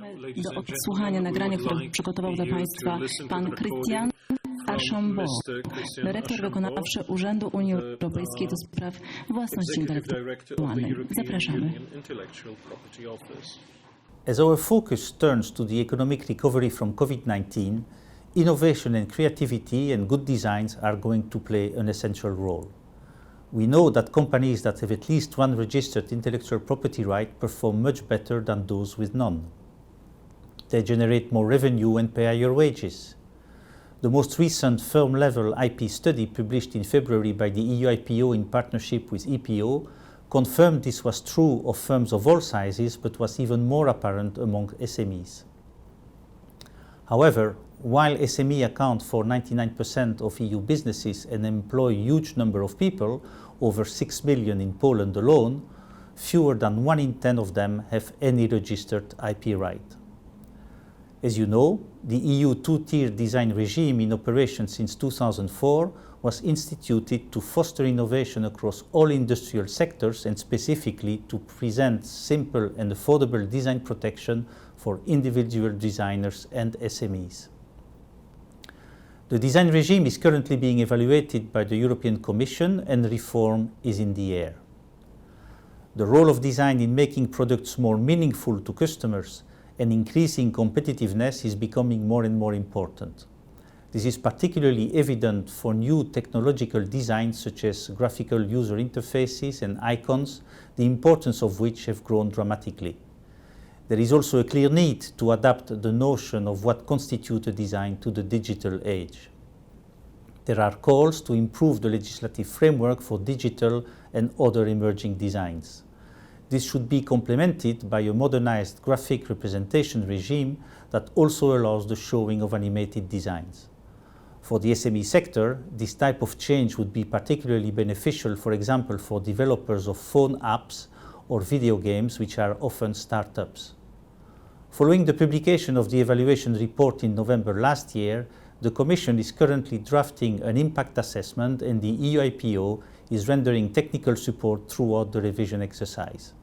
Zapraszamy do odsłuchania nagrania, które przygotował dla Państwa pan Christian Archambeau, dyrektor wykonawczy Urzędu Unii Europejskiej do spraw własności intelektualnej. Zapraszamy. As our focus turns to the economic recovery from COVID-19, innovation and creativity and good designs are going to play an essential role. We know that companies that have at least one registered intellectual property right perform much better than those with none. They generate more revenue and pay higher wages. The most recent firm-level IP study published in February by the EU IPO in partnership with EPO confirmed this was true of firms of all sizes, but was even more apparent among SMEs. However, while SME account for 99% of EU businesses and employ a huge number of people, over 6 million in Poland alone, fewer than 1 in 10 of them have any registered IP right. As you know, the EU two-tier design regime in operation since 2004 was instituted to foster innovation across all industrial sectors and specifically to present simple and affordable design protection for individual designers and SMEs. The design regime is currently being evaluated by the European Commission and reform is in the air. The role of design in making products more meaningful to customers and increasing competitiveness is becoming more and more important. This is particularly evident for new technological designs such as graphical user interfaces and icons, the importance of which have grown dramatically. There is also a clear need to adapt the notion of what constitutes a design to the digital age. There are calls to improve the legislative framework for digital and other emerging designs. This should be complemented by a modernized graphic representation regime that also allows the showing of animated designs. For the SME sector, this type of change would be particularly beneficial, for example, for developers of phone apps or video games, which are often startups. Following the publication of the evaluation report in November last year, the Commission is currently drafting an impact assessment and the EU IPO is rendering technical support throughout the revision exercise.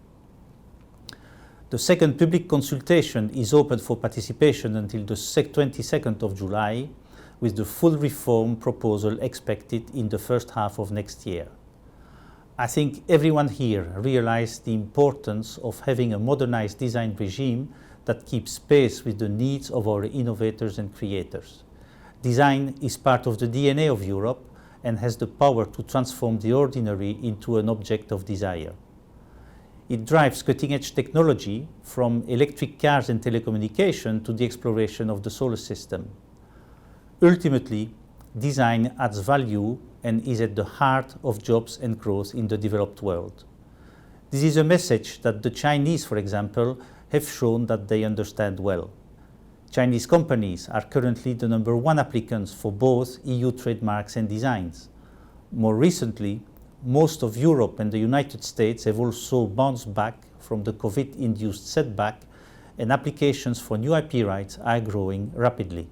The second public consultation is open for participation until the 22nd of July, with the full reform proposal expected in the first half of next year. I think everyone here realizes the importance of having a modernized design regime that keeps pace with the needs of our innovators and creators. Design is part of the DNA of Europe and has the power to transform the ordinary into an object of desire. It drives cutting-edge technology from electric cars and telecommunication to the exploration of the solar system. Ultimately, design adds value and is at the heart of jobs and growth in the developed world. This is a message that the Chinese, for example, have shown that they understand well. Chinese companies are currently the #1 applicants for both EU trademarks and designs. More recently, most of Europe and the United States have also bounced back from the COVID-induced setback, and applications for new IP rights are growing rapidly.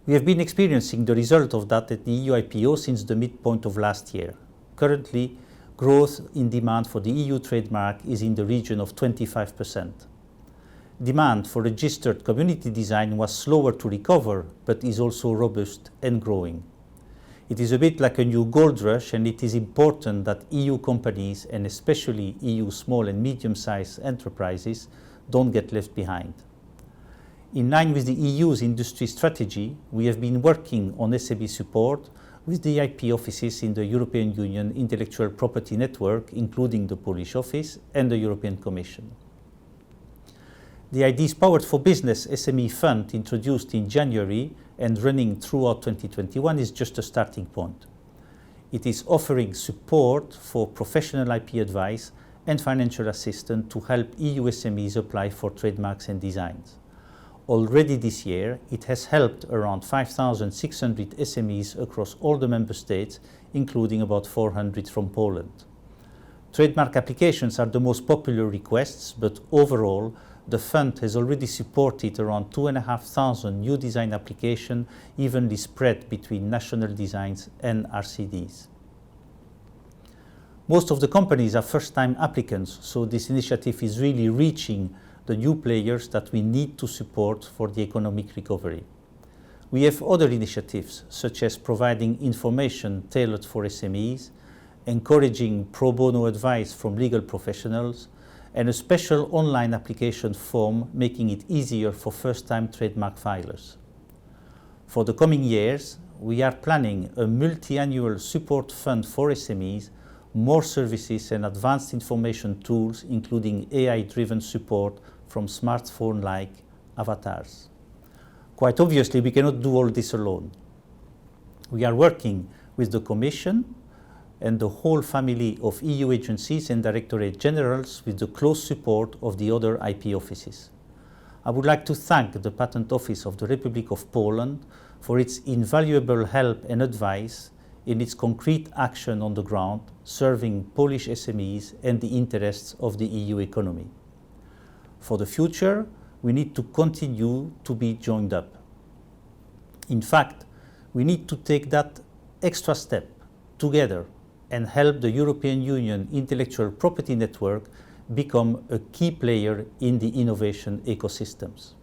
We have been experiencing the result of that at the EU IPO since the midpoint of last year. Currently, growth in demand for the EU trademark is in the region of 25%. Demand for registered community design was slower to recover, but is also robust and growing. It is a bit like a new gold rush, and it is important that EU companies, and especially EU small and medium-sized enterprises, don't get left behind. In line with the EU's industry strategy, we have been working on SME support with the IP offices in the European Union Intellectual Property Network, including the Polish office and the European Commission. The Ideas Powered for Business SME Fund, introduced in January and running throughout 2021, is just a starting point. It is offering support for professional IP advice and financial assistance to help EU SMEs apply for trademarks and designs. Already this year, it has helped around 5,600 SMEs across all the member states, including about 400 from Poland. Trademark applications are the most popular requests, but overall, the fund has already supported around 2,500 new design applications, evenly spread between national designs and RCDs. Most of the companies are first-time applicants, so this initiative is really reaching the the new players that we need to support for the economic recovery. We have other initiatives, such as providing information tailored for SMEs, encouraging pro bono advice from legal professionals, and a special online application form making it easier for first-time trademark filers. For the coming years, we are planning a multi-annual support fund for SMEs, more services and advanced information tools, including AI-driven support from smartphone-like avatars. Quite obviously, we cannot do all this alone. We are working with the Commission and the whole family of EU agencies and Directorate Generals with the close support of the other IP offices. I would like to thank the Patent Office of the Republic of Poland for its invaluable help and advice in its concrete action on the ground, serving Polish SMEs and the interests of the EU economy. For the future, we need to continue to be joined up. In fact, we need to take that extra step together and help the European Union Intellectual Property Network become a key player in the innovation ecosystems.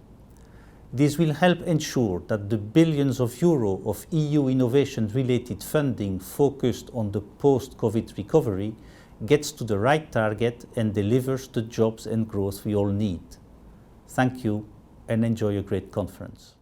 This will help ensure that the billions of euro of EU innovation-related funding focused on the post-COVID recovery gets to the right target and delivers the jobs and growth we all need. Thank you and enjoy a great conference.